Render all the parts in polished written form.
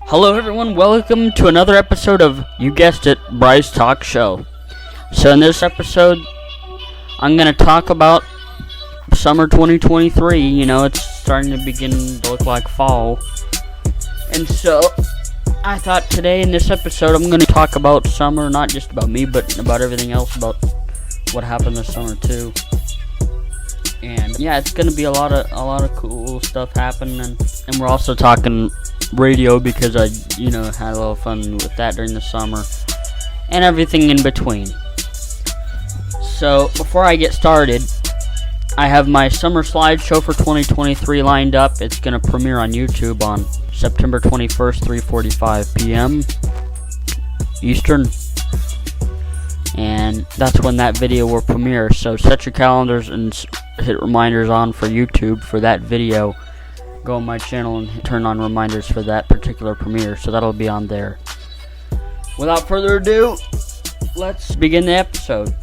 Hello everyone, welcome to another episode of, you guessed it, Bryce Talk Show. So in this episode, I'm going to talk about summer 2023. You know, it's starting to begin to look like fall. And so, I thought today in this episode, I'm going to talk about summer, not just about me, but about everything else, about what happened this summer too. And yeah, it's going to be a lot of cool stuff happening, and we're also talking radio because I, had a little fun with that during the summer, and everything in between. So, before I get started, I have my summer slideshow for 2023 lined up. It's going to premiere on YouTube on September 21st, 3:45 p.m. Eastern. And that's when that video will premiere. So set your calendars and hit reminders on for YouTube for that video. Go on my channel and turn on reminders for that particular premiere. So that'll be on there. Without further ado, let's begin the episode.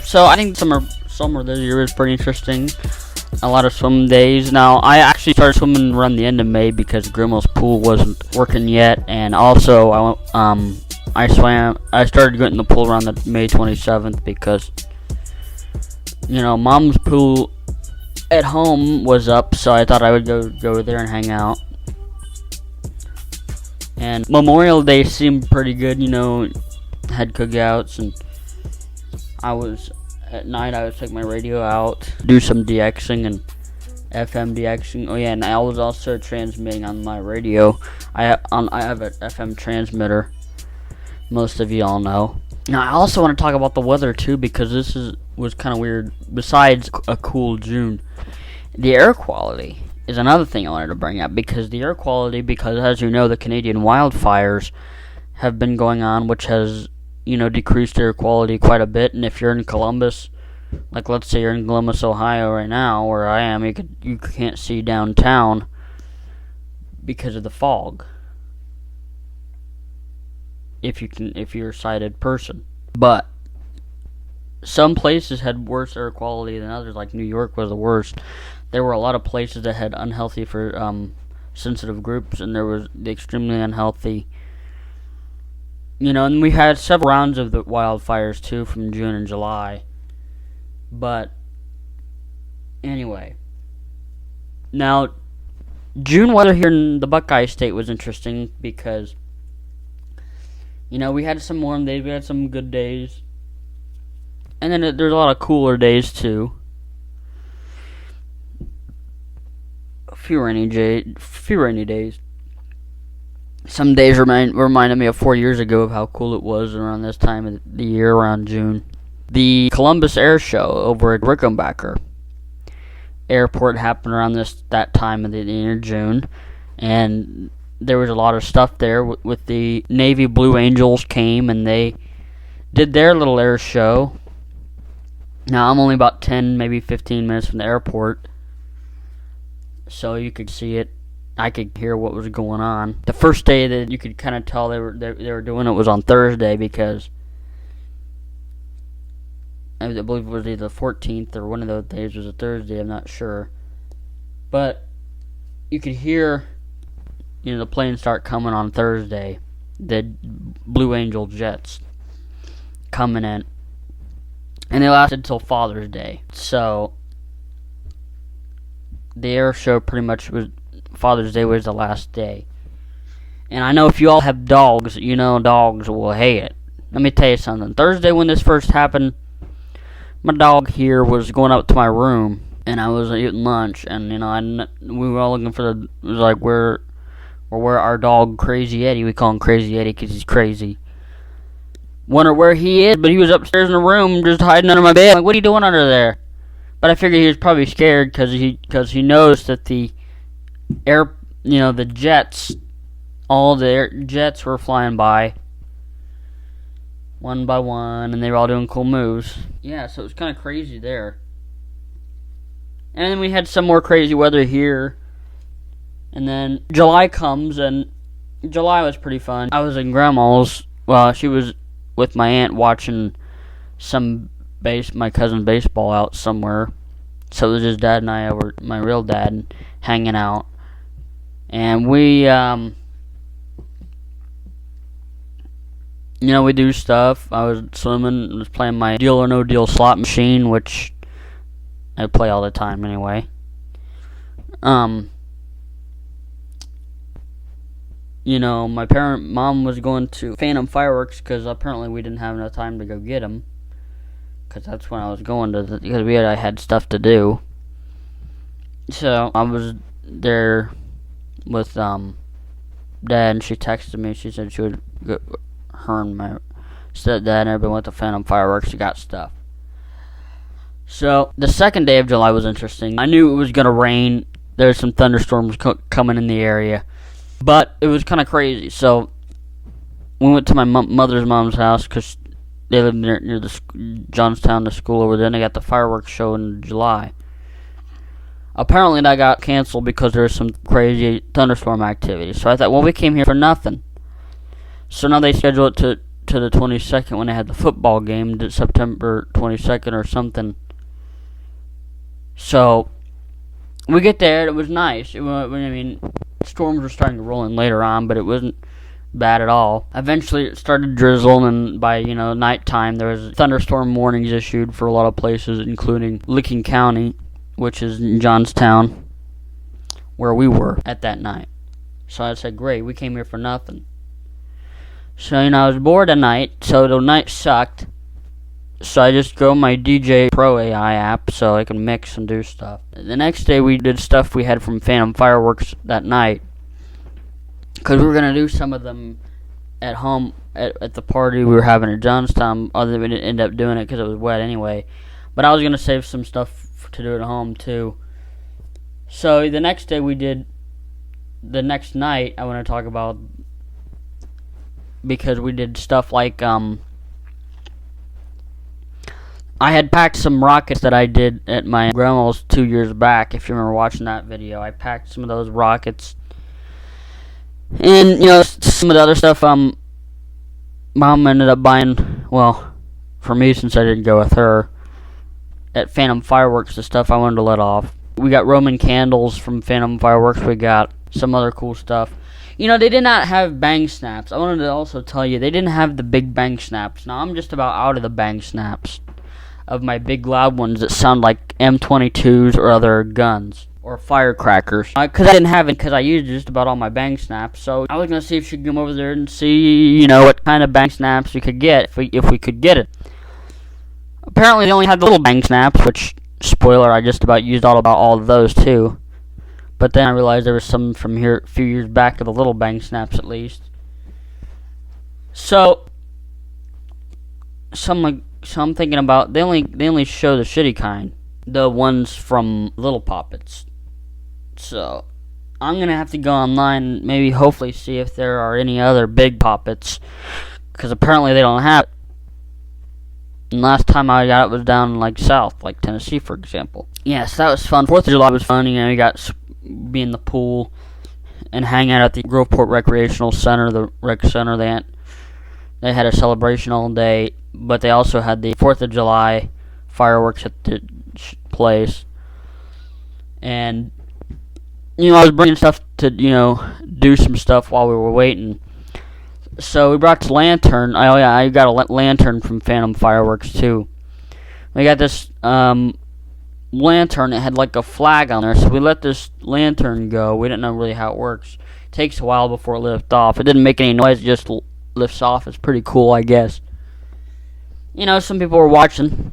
So I think summer this year is pretty interesting. A lot of swim days. Now, I actually started swimming around the end of May because Grimmel's pool wasn't working yet, and also I started getting in the pool around the May 27th because Mom's pool at home was up, so I thought I would go there and hang out. And Memorial Day seemed pretty good, had cookouts, and at night I would take my radio out, do some DXing and FM DXing. Oh yeah, and I was also transmitting on my radio. I have an FM transmitter. Most of y'all know. Now I also want to talk about the weather too, because this was kind of weird. Besides a cool June, the air quality is another thing I wanted to bring up, because as you know, the Canadian wildfires have been going on, which has decreased air quality quite a bit. And if you're in Columbus, like let's say you're in Columbus, Ohio right now, where I am, you can't see downtown because of the fog. If you're a sighted person. But some places had worse air quality than others, like New York was the worst. There were a lot of places that had unhealthy for sensitive groups, and there was the extremely unhealthy. And we had several rounds of the wildfires too from June and July. But anyway, now June weather here in the Buckeye State was interesting because we had some warm days, we had some good days, and then there's a lot of cooler days too. A few rainy days. Some days reminded me of 4 years ago of how cool it was around this time of the year, around June. The Columbus Air Show over at Rickenbacker Airport happened around that time of the year, June, and there was a lot of stuff there with the Navy Blue Angels came and they did their little air show. Now I'm only about 10, maybe 15 minutes from the airport, so you could see it. I could hear what was going on. The first day that you could kind of tell they were doing it was on Thursday, because I believe it was either the 14th or one of those days was a Thursday. I'm not sure, but you could hear the planes start coming on Thursday. The Blue Angel jets coming in, and they lasted till Father's Day. So the air show pretty much was. Father's Day was the last day. And I know if you all have dogs, dogs will hate it. Let me tell you something. Thursday when this first happened, my dog here was going up to my room, and I was eating lunch, and we were all looking for it was like where our dog Crazy Eddie, we call him Crazy Eddie because he's crazy. Wonder where he is, but he was upstairs in the room just hiding under my bed. I'm like, what are you doing under there? But I figured he was probably scared because he noticed that the jets, all the jets were flying by one by one, and they were all doing cool moves. Yeah, so it was kind of crazy there. And then we had some more crazy weather here. And then July comes, and July was pretty fun. I was in Grandma's. Well, she was with my aunt watching my cousin's baseball out somewhere. So it was his dad and I over, my real dad, hanging out. And we we do stuff. I was swimming, was playing my Deal or No Deal slot machine, which I play all the time anyway. My mom was going to Phantom Fireworks because apparently we didn't have enough time to go get them. Because that's when I was going to, because I had stuff to do. So I was there with Dad, and she texted me. She said she would go, her and my stepdad and everybody went to Phantom Fireworks. She got stuff. So the second day of July was interesting. I knew it was gonna rain. There's some thunderstorms coming in the area, but it was kind of crazy. So we went to my mother's mom's house because they live near the Johnstown, the school over there, and they got the fireworks show in July. Apparently that got canceled because there was some crazy thunderstorm activity. So I thought, well, we came here for nothing. So now they scheduled it to the 22nd when they had the football game, September 22nd or something. So we get there, it was nice. Storms were starting to roll in later on, but it wasn't bad at all. Eventually it started drizzling, and by, nighttime there was thunderstorm warnings issued for a lot of places, including Licking County, which is in Johnstown, where we were at that night. So I said, great, we came here for nothing. So, I was bored at night, so the night sucked. So I just go my DJ Pro AI app so I can mix and do stuff. The next day we did stuff we had from Phantom Fireworks that night, because we were going to do some of them at home at the party we were having in Johnstown, although we didn't end up doing it because it was wet anyway. But I was going to save some stuff to do at home too. So the next day the next night I want to talk about, because we did stuff like, I had packed some rockets that I did at my grandma's 2 years back. If you remember watching that video, I packed some of those rockets. And, some of the other stuff, Mom ended up buying, well, for me, since I didn't go with her, at Phantom Fireworks, the stuff I wanted to let off. We got Roman candles from Phantom Fireworks. We got some other cool stuff. They did not have bang snaps. I wanted to also tell you, they didn't have the big bang snaps. Now, I'm just about out of the bang snaps of my big loud ones that sound like M22s or other guns or firecrackers. Because I didn't have it, because I used just about all my bang snaps. So I was going to see if she could come over there and see, what kind of bang snaps we could get, if we could get it. Apparently they only had the little bang snaps, which, spoiler, I just about used all of those too. But then I realized there was some from here a few years back of the little bang snaps at least. So I'm thinking about, they only show the shitty kind, the ones from Little Poppets. So I'm gonna have to go online, maybe hopefully see if there are any other big poppets, because apparently they don't have it. And last time I got it was down south, like Tennessee, for example. Yeah, so that was fun. 4th of July was fun. You got to be in the pool and hang out at the Groveport Recreational Center, the rec center. They had a celebration all day, but they also had the 4th of July fireworks at the place. And, I was bringing stuff to, do some stuff while we were waiting. So we brought this lantern. I got a lantern from Phantom Fireworks too. We got this lantern. It had a flag on there, so we let this lantern go. We didn't know really how it works. It takes a while before it lifts off. It didn't make any noise. It just lifts off. It's pretty cool, I guess. Some people were watching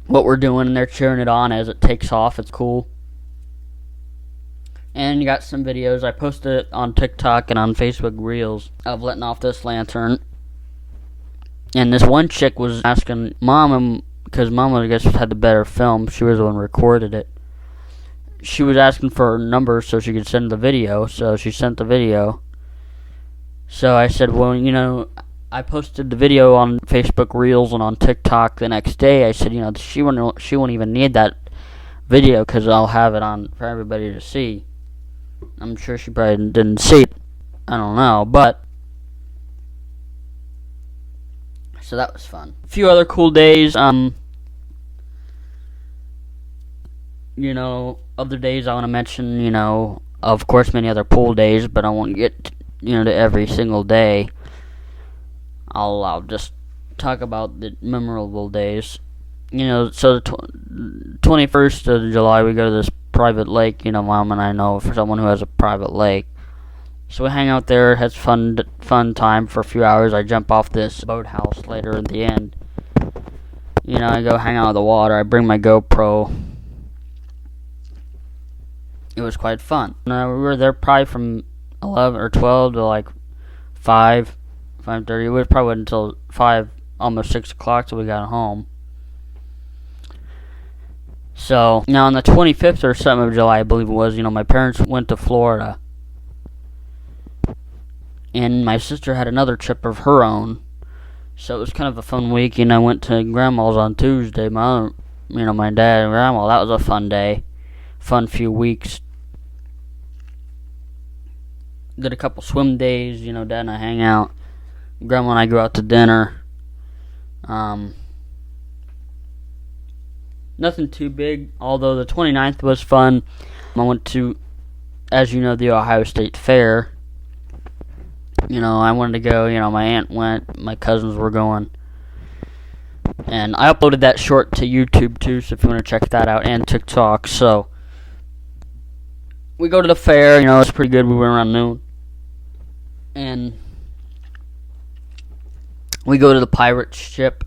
what we're doing, and they're cheering it on as it takes off. It's cool. And you got some videos. I posted it on TikTok and on Facebook Reels of letting off this lantern. And this one chick was asking Mom, because Mom, I guess, had the better film. She was the one who recorded it. She was asking for her number so she could send the video. So she sent the video. So I said, well, I posted the video on Facebook Reels and on TikTok the next day. I said, she won't even need that video because I'll have it on for everybody to see. I'm sure she probably didn't see it. I don't know, but so that was fun. A few other cool days. Other days I want to mention. of course, many other pool days, but I won't get, to every single day. I'll just talk about the memorable days. So the 21st of July, we go to this private lake. Mom and I know for someone who has a private lake. So we hang out there, has fun time for a few hours. I jump off this boathouse later in the end. I go hang out in the water. I bring my GoPro. It was quite fun. We were there probably from 11 or 12 to like 5:30. We probably went until 5, almost 6 o'clock till we got home. So, now on the 25th or something of July, I believe it was, my parents went to Florida. And my sister had another trip of her own. So it was kind of a fun week. I went to Grandma's on Tuesday. My dad and Grandma. That was a fun day. Fun few weeks. Did a couple swim days. Dad and I hang out. Grandma and I go out to dinner. Nothing too big, although the 29th was fun. I went to, as you know, the Ohio State Fair. I wanted to go, my aunt went, my cousins were going. And I uploaded that short to YouTube too, so if you want to check that out, and TikTok. So, we go to the fair, it's pretty good. We went around noon. And we go to the pirate ship,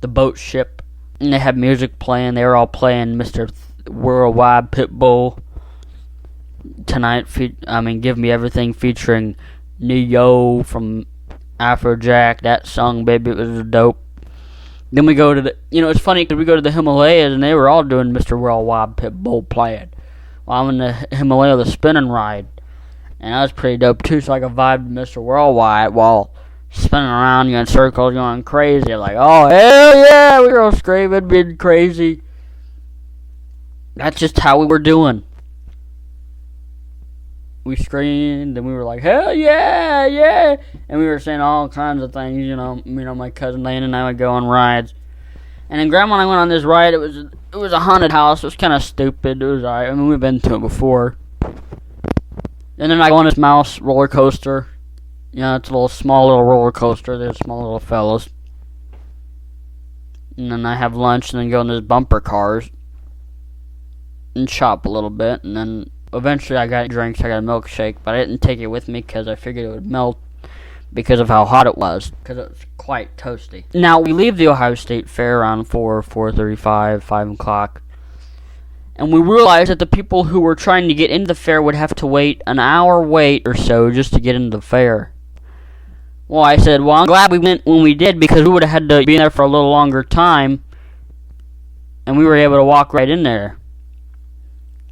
the boat ship. And they have music playing. They were all playing Mr. Worldwide Pitbull tonight. Give Me Everything featuring Neo from Afrojack. That song, baby, it was dope. Then we go to the, it's funny because we go to the Himalayas and they were all doing Mr. Worldwide Pitbull playing. While I'm in the Himalaya, the spinning ride. And that was pretty dope too, so I could vibe to Mr. Worldwide while spinning around, in circles, going crazy. Like, oh, hell yeah, we were all screaming, being crazy. That's just how we were doing. We screamed, and we were like, hell yeah, yeah. And we were saying all kinds of things, my cousin Lane and I would go on rides. And then Grandma and I went on this ride. It was a haunted house. It was kind of stupid. It was alright. We've been to it before. And then I go on this mouse roller coaster. It's a small little roller coaster. There's small little fellas. And then I have lunch and then go in those bumper cars and shop a little bit. And then eventually I got drinks. I got a milkshake, but I didn't take it with me because I figured it would melt because of how hot it was. Because it was quite toasty. Now, we leave the Ohio State Fair around 4:35, 5 o'clock. And we realized that the people who were trying to get into the fair would have to wait an hour wait or so just to get into the fair. Well, I said, I'm glad we went when we did because we would have had to be in there for a little longer time. And we were able to walk right in there.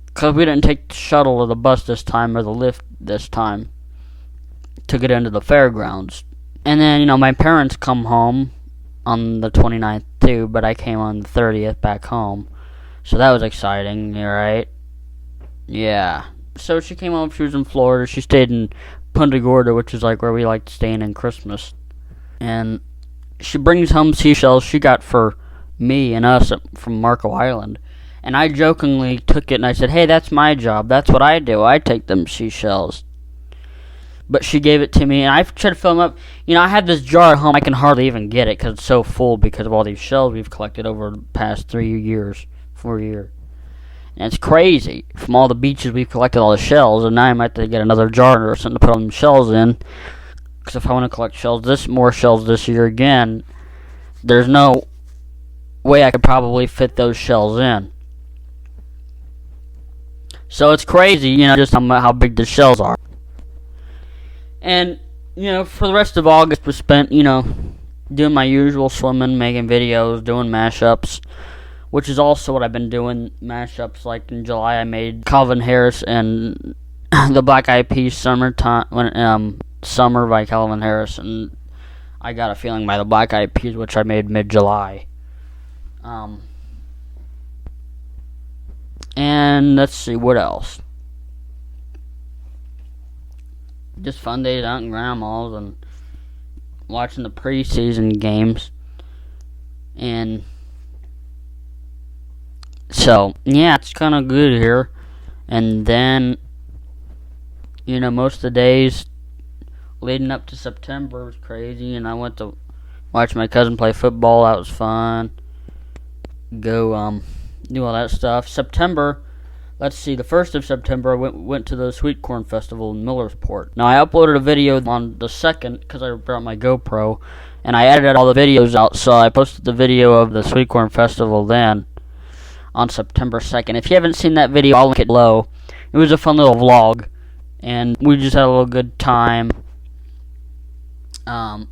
Because we didn't take the shuttle or the bus this time or the lift this time to get into the fairgrounds. And then, my parents come home on the 29th too, but I came on the 30th back home. So that was exciting, right? Yeah. So she came home, she was in Florida, she stayed in Punta Gorda, which is like where we like staying in Christmas. And she brings home seashells she got for me and us from Marco Island. And I jokingly took it and I said, hey, that's my job. That's what I do. I take them seashells. But she gave it to me, and I tried to fill them up. I have this jar at home. I can hardly even get it because it's so full because of all these shells we've collected over the past 4 years. And it's crazy. From all the beaches we've collected all the shells, and now I might have to get another jar or something to put all them shells in. Because if I want to collect more shells this year again, there's no way I could probably fit those shells in. So it's crazy, just how big the shells are. And, for the rest of August was spent, doing my usual swimming, making videos, doing mashups, which is also what I've been doing, mashups. Like in July I made Calvin Harris and the Black Eyed Peas Summer by Calvin Harris, and I Got a Feeling by the Black Eyed Peas, which I made mid-July. And let's see, what else? Just fun days out in Grandma's and watching the preseason games. And so, yeah, it's kind of good here. And then most of the days leading up to September was crazy, and I went to watch my cousin play football. That was fun. Go do all that stuff. September, let's see, the 1st of September, I went to the sweetcorn festival in Millersport. Now, I uploaded a video on the 2nd because I brought my GoPro, and I edited all the videos out, so I posted the video of the sweetcorn festival then on September 2nd. If you haven't seen that video, I'll link it below. It was a fun little vlog, and we just had a little good time. A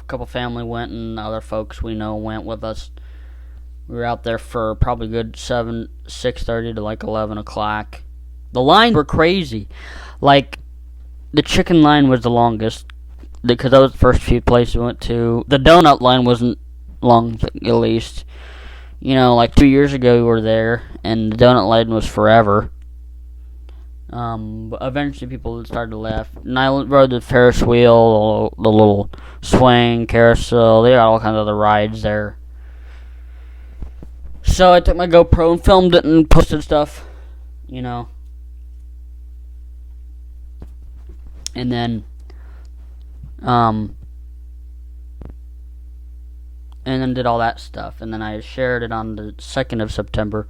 couple family went, and other folks we know went with us. We were out there for probably good 6:30 to like 11 o'clock. The lines were crazy. Like, the chicken line was the longest, because that was the first few places we went to. The donut line wasn't long, at least. Like 2 years ago we were there, and the donut line was forever. But eventually people started to left. And I rode the Ferris wheel, the little swing, carousel. They got all kinds of other rides there. So I took my GoPro and filmed it and posted stuff, And then, did all that stuff. And then I shared it on the 2nd of September.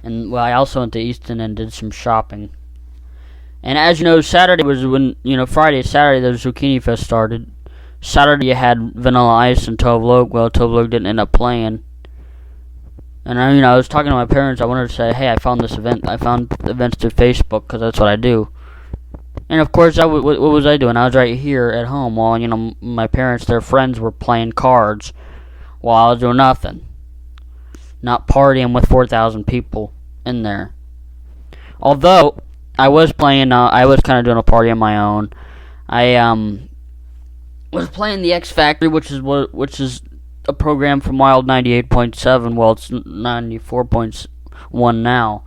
And, I also went to Easton and did some shopping. And as you know, Saturday was when, Saturday, the Zucchini Fest started. Saturday you had Vanilla Ice and Tove Lo. Well, Tove Lo didn't end up playing. And I was talking to my parents. I wanted to say, hey, I found this event. I found events through Facebook, because that's what I do. And of course, what was I doing? I was right here at home while, my parents, their friends were playing cards while I was doing nothing. Not partying with 4,000 people in there. Although, I was playing, I was kind of doing a party on my own. I, was playing the X Factor, which is a program from Wild 98.7. Well, it's 94.1 now.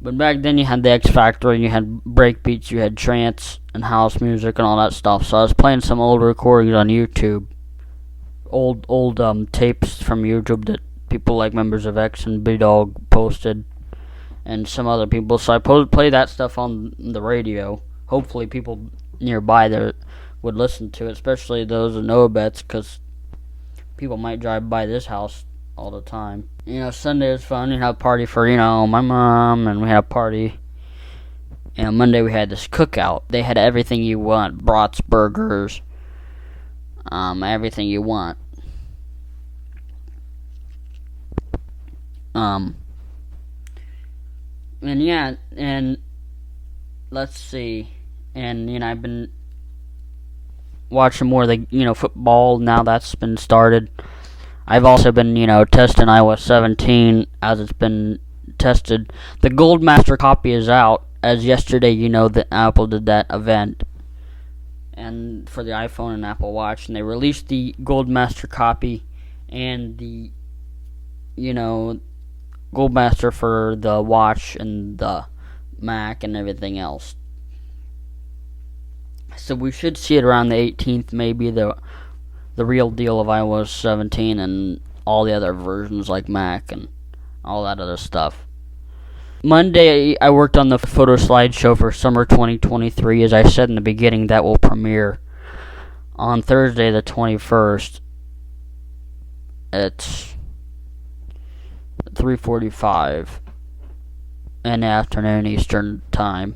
But back then you had the X Factor, and you had breakbeats, you had trance and house music and all that stuff. So I was playing some old recordings on YouTube, old tapes from YouTube that people like members of X and B-Dog posted, and some other people. So I play that stuff on the radio. Hopefully people nearby there would listen to it, especially those in Obets, because people might drive by this house all the time. Sunday was fun. We had a party for, my mom, and we had a party. And Monday we had this cookout. They had everything you want. Brats, burgers, everything you want. And let's see. And, I've been watching more of the, football now that's been started. I've also been, testing iOS 17 as it's been tested. The Goldmaster copy is out. As yesterday, that Apple did that event, and for the iPhone and Apple Watch, and they released the Goldmaster copy and the, Goldmaster for the Watch and the Mac and everything else. So we should see it around the 18th, maybe, the real deal of iOS 17 and all the other versions like Mac and all that other stuff. Monday, I worked on the photo slideshow for summer 2023. As I said in the beginning, that will premiere on Thursday the 21st at 3:45 in the afternoon Eastern Time.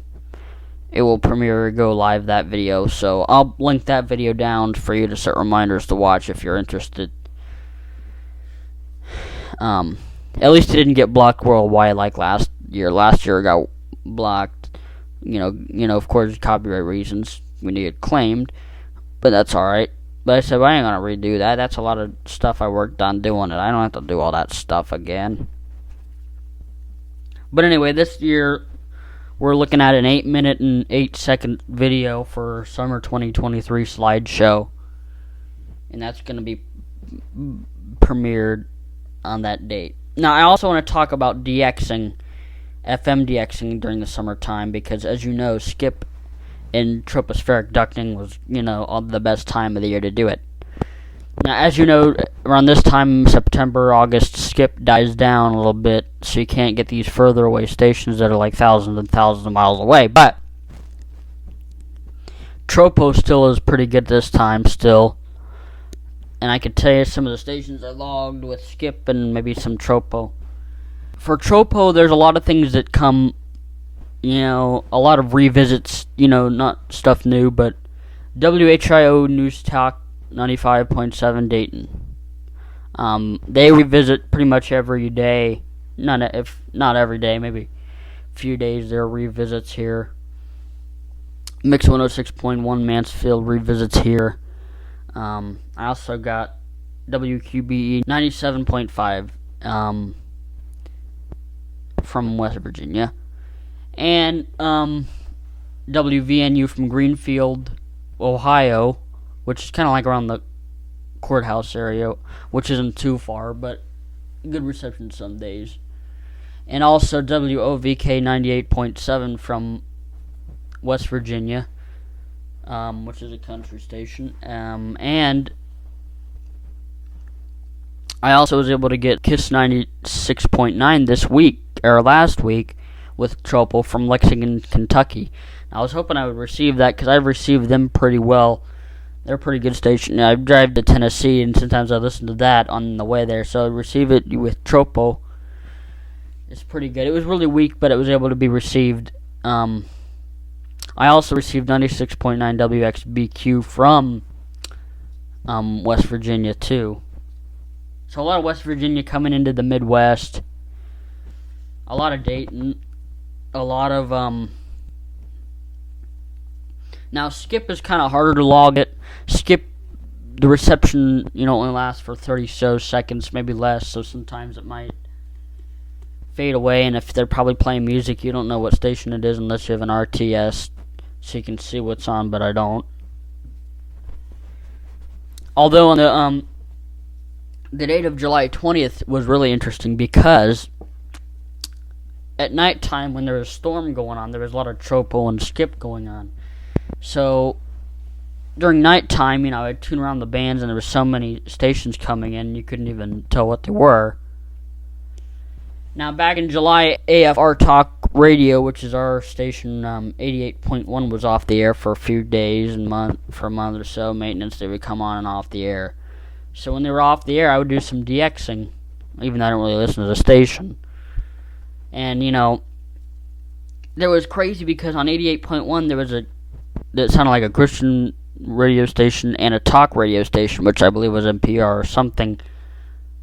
It will premiere or go live, that video, so I'll link that video down for you to set reminders to watch if you're interested. At least it didn't get blocked worldwide like last year. Last year it got blocked, of course, copyright reasons. We need it claimed, but that's alright. But I said, well, I ain't gonna redo that. That's a lot of stuff I worked on doing it. I don't have to do all that stuff again. But anyway, this year we're looking at an 8-minute and 8-second video for summer 2023 slideshow. And that's going to be premiered on that date. Now, I also want to talk about DXing, FM DXing during the summertime, because as you know, skip and tropospheric ducting was, the best time of the year to do it. Now, as you know, around this time, September, August, skip dies down a little bit, so you can't get these further away stations that are like thousands and thousands of miles away. But Tropo still is pretty good this time still. And I could tell you some of the stations I logged with Skip and maybe some Tropo. For Tropo, there's a lot of things that come, a lot of revisits, not stuff new, but WHIO News Talk 95.7 Dayton. They revisit pretty much every day. Not every day, maybe a few days there are revisits here. Mix 106.1 Mansfield revisits here. I also got WQBE 97.5 from West Virginia. And WVNU from Greenfield, Ohio, which is kind of like around the courthouse area, which isn't too far, but good reception some days. And also WOVK 98.7 from West Virginia, which is a country station. And I also was able to get KISS 96.9 this week, or last week, with Tropo from Lexington, Kentucky. I was hoping I would receive that because I've received them pretty well. They're a pretty good station. I drive to Tennessee, and sometimes I listen to that on the way there. So I receive it with Tropo. It's pretty good. It was really weak, but it was able to be received. I also received 96.9 WXBQ from West Virginia, too. So a lot of West Virginia coming into the Midwest. A lot of Dayton. A lot of, Now, Skip is kind of harder to log it. Skip, the reception, only lasts for 30 so seconds, maybe less, so sometimes it might fade away, and if they're probably playing music, you don't know what station it is unless you have an RTS, so you can see what's on, but I don't. Although on the date of July 20th was really interesting because at nighttime when there was a storm going on, there was a lot of Tropo and Skip going on. So during nighttime, I'd tune around the bands and there were so many stations coming in, you couldn't even tell what they were. Now, back in July, AFR Talk Radio, which is our station, 88.1, was off the air for a few days and for a month or so. Maintenance, they would come on and off the air. So when they were off the air, I would do some DXing, even though I don't really listen to the station. And, there was crazy because on 88.1, there was that sounded like a Christian radio station and a talk radio station, which I believe was NPR or something,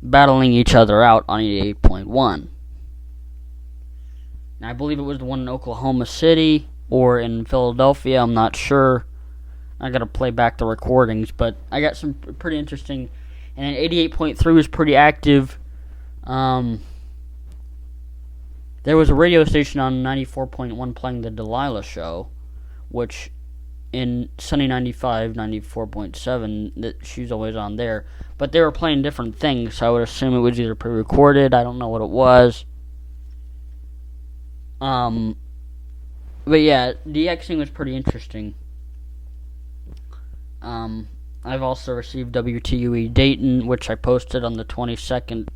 battling each other out on 88.1. I believe it was the one in Oklahoma City or in Philadelphia. I'm not sure. I gotta play back the recordings, but I got some pretty interesting. And then 88.3 was pretty active. There was a radio station on 94.1 playing the Delilah Show, which in Sunny 95, 94.7, that she's always on there. But they were playing different things, so I would assume it was either pre-recorded. I don't know what it was. But yeah, DXing was pretty interesting. I've also received WTUE Dayton, which I posted on the 22nd.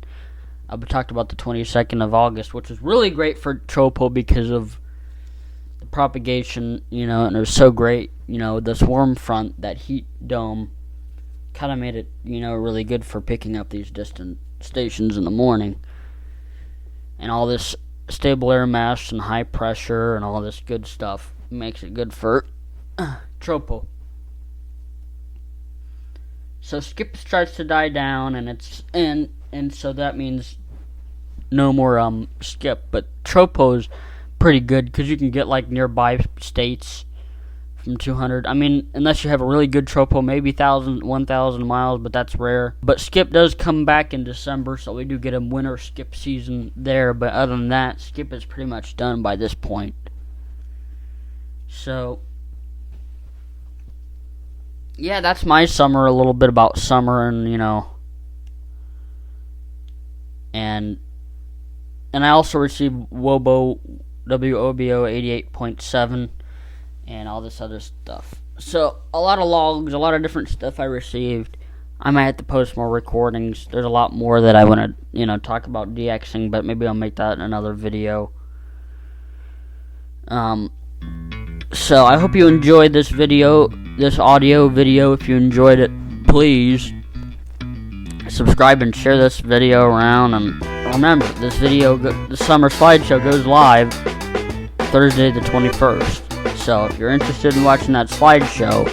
I talked about the 22nd of August, which was really great for Tropo because of the propagation, and it was so great, the swarm front, that heat dome, kind of made it, really good for picking up these distant stations in the morning. And all this stable air mass and high pressure and all this good stuff makes it good for Tropo. So Skip starts to die down, and so that means no more Skip. But Tropo's pretty good because you can get like nearby states from 200. I mean, unless you have a really good Tropo, maybe 1,000 miles, but that's rare. But Skip does come back in December, so we do get a winter Skip season there. But other than that, Skip is pretty much done by this point. So yeah, that's my summer, a little bit about summer, and and I also received WOBO 88.7 and all this other stuff. So a lot of logs, a lot of different stuff I received. I might have to post more recordings. There's a lot more that I want to talk about DXing, but maybe I'll make that in another video. So I hope you enjoyed this video. this audio video. If you enjoyed it, please subscribe and share this video around. And remember, the summer slideshow goes live Thursday the 21st. So if you're interested in watching that slideshow,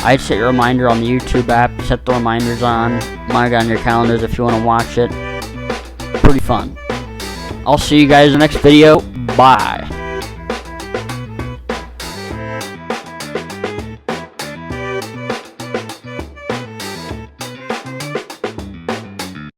I'd set your reminder on the YouTube app. Set the reminders on. Mark on your calendars if you want to watch it. Pretty fun. I'll see you guys in the next video. Bye.